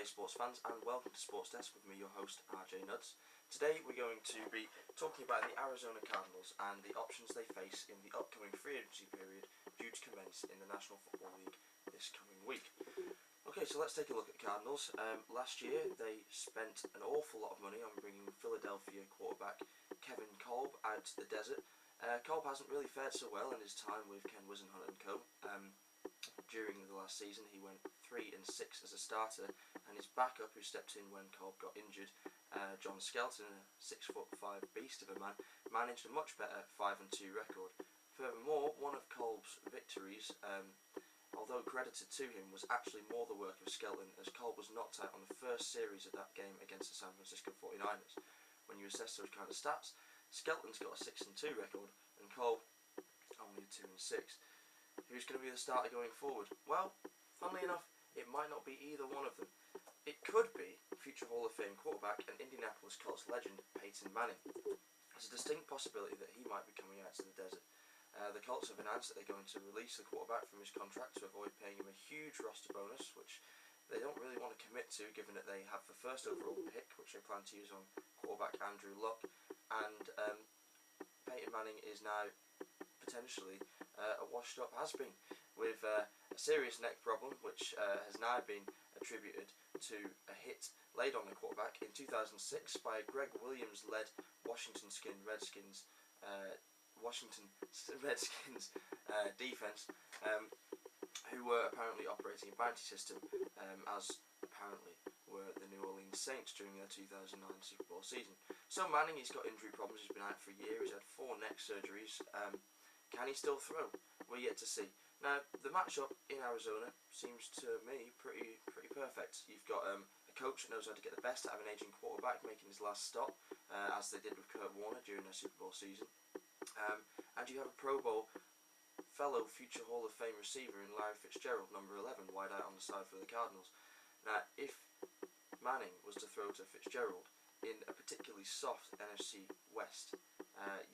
day, sports fans, and welcome to Sports Desk with me, your host, RJ Nudds. Today we're going to be talking about the Arizona Cardinals and the options they face in the upcoming free agency period due to commence in the National Football League this coming week. Okay, so let's take a look at the Cardinals. Last year they spent an awful lot of money on bringing Philadelphia quarterback Kevin Kolb out to the desert. Kolb hasn't really fared so well in his time with Ken Whisenhunt and co. During the last season he went 3-6 as a starter, and his backup, who stepped in when Kolb got injured, John Skelton, a 6'5" beast of a man, managed a much better 5-2 record. Furthermore, one of Kolb's victories, although credited to him, was actually more the work of Skelton, as Kolb was knocked out on the first series of that game against the San Francisco 49ers. When you assess those kind of stats, Skelton's got a 6-2 record and Kolb only a 2-6. Who's going to be the starter going forward? Well, funnily enough, it might not be either one of them. It could be future Hall of Fame quarterback and Indianapolis Colts legend Peyton Manning. There's a distinct possibility that he might be coming out to the desert. The Colts have announced that they're going to release the quarterback from his contract to avoid paying him a huge roster bonus, which they don't really want to commit to, given that they have the first overall pick, which they plan to use on quarterback Andrew Luck, and Peyton Manning is now potentially a washed up has-been with a serious neck problem, which has now been attributed to a hit laid on the quarterback in 2006 by a Greg Williams-led Washington Redskins defense, who were apparently operating a bounty system, as apparently were the New Orleans Saints during their 2009 Super Bowl season. So Manning, he's got injury problems, he's been out for a year, he's had 4 neck surgeries. Can he still throw? We're yet to see. Now, the matchup in Arizona seems to me pretty perfect. You've got a coach that knows how to get the best out of an aging quarterback, making his last stop, as they did with Kurt Warner during their Super Bowl season. And you have a Pro Bowl fellow future Hall of Fame receiver in Larry Fitzgerald, number 11, wide out on the side for the Cardinals. Now, if Manning was to throw to Fitzgerald in a particularly soft NFC West,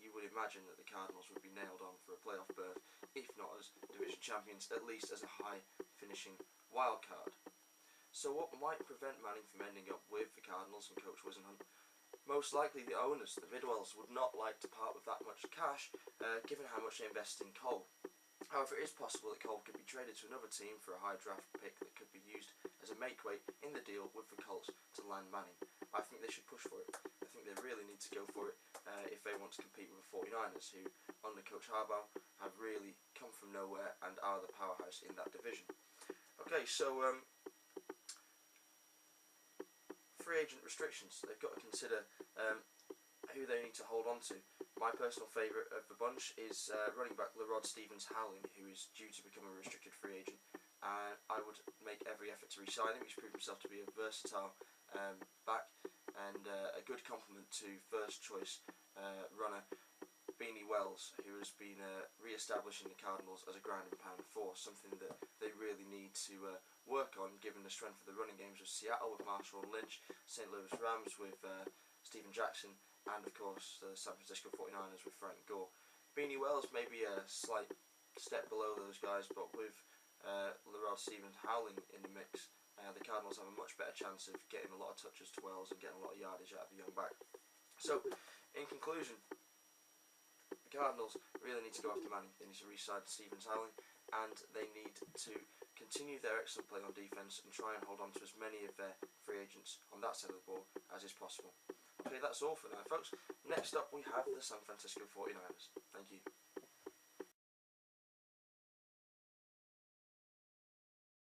you would imagine that the Cardinals would be nailed on for a playoff berth, if not as division champions, at least as a high finishing wild card. So what might prevent Manning from ending up with the Cardinals and Coach Whisenhunt? Most likely the owners, the Bidwells, would not like to part with that much cash, given how much they invest in Kolb. However, it is possible that Kolb could be traded to another team for a high draft pick that could be used as a make-weight in the deal with the Colts to land Manning. I think they should push for it. I think they really need to go for it if they want to compete with the 49ers, who, under Coach Harbaugh, have really come from nowhere and are the powerhouse in that division. Okay, so free agent restrictions. They've got to consider who they need to hold on to. My personal favourite of the bunch is running back LaRod Stevens-Howling, who is due to become a restricted free agent. I would make every effort to re-sign him. He's proved himself to be a versatile back and a good complement to first choice runner Beanie Wells, who has been re-establishing the Cardinals as a ground and pound force, something that they really need to work on, given the strength of the running games of Seattle with Marshall Lynch, St. Louis Rams with Steven Jackson, and of course the San Francisco 49ers with Frank Gore. Beanie Wells may be a slight step below those guys, but with LaRod Stevens-Howling in the mix, the Cardinals have a much better chance of getting a lot of touches to Wells and getting a lot of yardage out of the young back. So, in conclusion, the Cardinals really need to go after Manning. They need to re-sign Stevens-Howling, and they need to continue their excellent play on defence and try and hold on to as many of their free agents on that side of the ball as is possible. Okay, that's all for now, folks. Next up, we have the San Francisco 49ers. Thank you.